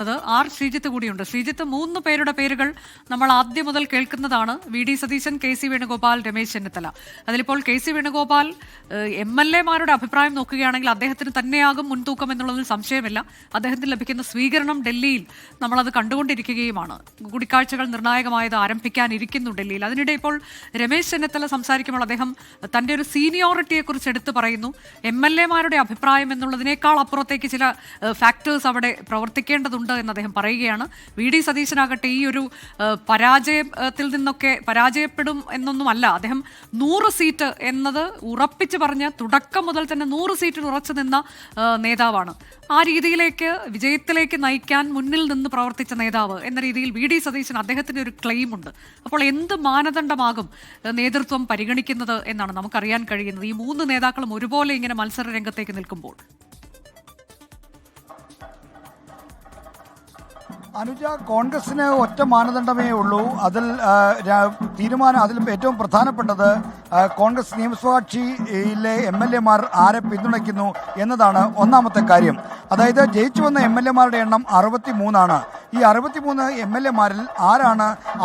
R Sreejith കൂടിയുണ്ട്. ശ്രീജിത്ത്, 3 പേരുടെ പേരുകൾ നമ്മൾ ആദ്യം മുതൽ കേൾക്കുന്നതാണ്. വി.ഡി. സതീശൻ, കെ.സി. വേണുഗോപാൽ, രമേശ് ചെന്നിത്തല. അതിലിപ്പോൾ കെ.സി. വേണുഗോപാൽ MLA-മാരുടെ അഭിപ്രായം നോക്കുകയാണെങ്കിൽ അദ്ദേഹത്തിന് തന്നെയാകും മുൻതൂക്കം എന്നുള്ളതിൽ സംശയമില്ല. അദ്ദേഹത്തിന് ലഭിക്കുന്ന സ്വീകരണം ഡൽഹിയിൽ നമ്മളത് കണ്ടുകൊണ്ടിരിക്കുകയുമാണ്. കൂടിക്കാഴ്ചകൾ നിർണായകമായത് ആരംഭിക്കാനിരിക്കുന്നു ഡൽഹിയിൽ. അതിനിടെ ഇപ്പോൾ രമേശ് ചെന്നിത്തല സംസാരിക്കുമ്പോൾ അദ്ദേഹം തന്റെ ഒരു സീനിയോറിറ്റിയെക്കുറിച്ച് എടുത്തു പറയുന്നു. MLA-മാരുടെ അഭിപ്രായം എന്നുള്ളതിനേക്കാൾ അപ്പുറത്തേക്ക് ചില ഫാക്ടേഴ്സ് അവിടെ പ്രവർത്തിക്കേണ്ടതുണ്ട് എന്ന് അദ്ദേഹം പറയുകയാണ്. വി.ഡി. സതീശനാകട്ടെ ഈ ഒരു പരാജയത്തിൽ നിന്നൊക്കെ പരാജയപ്പെടും എന്നൊന്നുമല്ല, അദ്ദേഹം 100 സീറ്റ് എന്നത് ഉറപ്പിച്ച് പറഞ്ഞ് തുടക്കം മുതൽ തന്നെ 100 സീറ്റിൽ ഉറച്ചു നിന്ന നേതാവാണ്. ആ രീതിയിലേക്ക് വിജയത്തിലേക്ക് നയിക്കാൻ മുന്നിൽ നിന്ന് പ്രവർത്തിച്ച നേതാവ് എന്ന രീതിയിൽ വി.ഡി. സതീശൻ അദ്ദേഹത്തിന്റെ ഒരു ക്ലെയിം ഉണ്ട്. അപ്പോൾ എന്ത് മാനദണ്ഡമാകും നേതൃത്വം പരിഗണിക്കുന്നത് എന്നാണ് നമുക്കറിയാൻ കഴിയുന്നത്. ഈ 3 നേതാക്കളും ഒരുപോലെ ഇങ്ങനെ മത്സര രംഗത്തേക്ക് നിൽക്കുമ്പോൾ. അനുജ, കോൺഗ്രസിന് ഒറ്റ മാനദണ്ഡമേ ഉള്ളൂ. അതിൽ തീരുമാനം അതിൽ ഏറ്റവും പ്രധാനപ്പെട്ടത് കോൺഗ്രസ് നിയമസഭാ കക്ഷിയിലെ MLA-മാർ ആരെ പിന്തുണയ്ക്കുന്നു എന്നതാണ് ഒന്നാമത്തെ കാര്യം. അതായത് ജയിച്ചു വന്ന MLA-മാരുടെ എണ്ണം 63ആണ്. ഈ 63 MLA-മാരിൽ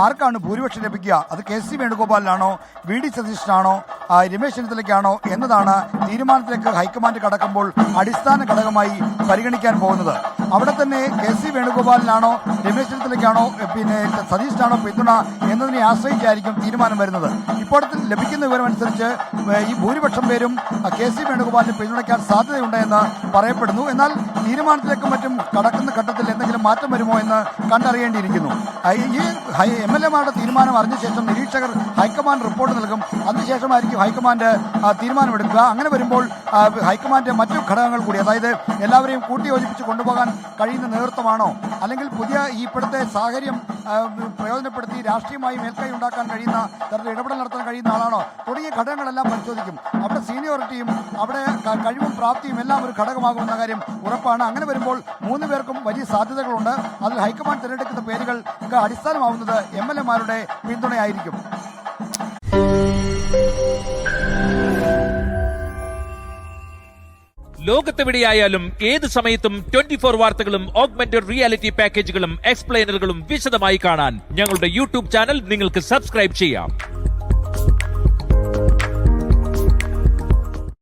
ആർക്കാണ് ഭൂരിപക്ഷം ലഭിക്കുക? അത് കെ.സി. വേണുഗോപാലിനാണോ, വി.ഡി. സതീശനാണോ, രമേശ് ചെന്നിത്തലയ്ക്കാണോ എന്നതാണ് തീരുമാനത്തിലേക്ക് ഹൈക്കമാൻഡ് കടക്കുമ്പോൾ അടിസ്ഥാന ഘടകമായി പരിഗണിക്കാൻ പോകുന്നത്. അവിടെ തന്നെ കെ.സി. വേണുഗോപാലിനാണോ, രമേശ് ചെന്നിത്തലയ്ക്കാണോ, സതീശനാണോ പിന്തുണ എന്നതിനെ ആശ്രയിച്ചായിരിക്കും തീരുമാനം വരുന്നത്. ഇപ്പോഴത്തെ ലഭിക്കുന്ന വിവരമനുസരിച്ച് ഈ ഭൂരിപക്ഷം പേരും കെ.സി. വേണുഗോപാലിനെ പിന്തുണയ്ക്കാൻ സാധ്യതയുണ്ട് എന്ന് പറയപ്പെടുന്നു. എന്നാൽ തീരുമാനത്തിലേക്കും മറ്റും കടക്കുന്ന ഘട്ടത്തിൽ എന്തെങ്കിലും മാറ്റം വരുമോ എന്ന് കണ്ടറിയേണ്ടിയിരിക്കുന്നു. ഈ MLA-മാരുടെ തീരുമാനം അറിഞ്ഞ ശേഷം നിരീക്ഷകർ ഹൈക്കമാൻഡ് റിപ്പോർട്ട് നൽകും. അതിനുശേഷമായിരിക്കും ഹൈക്കമാൻഡ് തീരുമാനമെടുക്കുക. അങ്ങനെ വരുമ്പോൾ ഹൈക്കമാൻഡ് മറ്റു ഘടകങ്ങൾ കൂടി, അതായത് എല്ലാവരെയും കൂട്ടിയോജിപ്പിച്ച് കൊണ്ടുപോകാൻ കഴിയുന്ന നേതൃത്വമാണോ, അല്ലെങ്കിൽ പുതിയ ഇപ്പോഴത്തെ സാഹചര്യം പ്രയോജനപ്പെടുത്തി രാഷ്ട്രീയമായി മേൽക്കൈ ഉണ്ടാക്കാൻ കഴിയുന്ന തരത്തിൽ ഇടപെടൽ നടത്താൻ കഴിയുന്ന ആളാണോ തുടങ്ങിയ ഘടകങ്ങളെല്ലാം പരിശോധിക്കും. അവിടെ സീനിയോറിറ്റിയും അവിടെ കഴിവും പ്രാപ്തിയും എല്ലാം ഒരു ഘടകമാകുമെന്ന കാര്യം ഉറപ്പാണ്. അങ്ങനെ വരുമ്പോൾ 3 പേർക്കും വലിയ സാധ്യതകളുണ്ട്. അതിൽ ഹൈക്കമാൻഡ് തിരഞ്ഞെടുക്കുന്ന പേരുകൾക്ക് അടിസ്ഥാനമാവുന്നത് MLA-മാരുടെ പിന്തുണയായിരിക്കും. ലോകത്തെവിടെയായാലും ഏത് സമയത്തും 24 വാർത്തകളും ഓഗ്മെന്റഡ് റിയാലിറ്റി പാക്കേജുകളും എക്സ്പ്ലെയിനറുകളും വിശദമായി കാണാൻ ഞങ്ങളുടെ YouTube ചാനൽ നിങ്ങൾക്ക് സബ്സ്ക്രൈബ് ചെയ്യാം.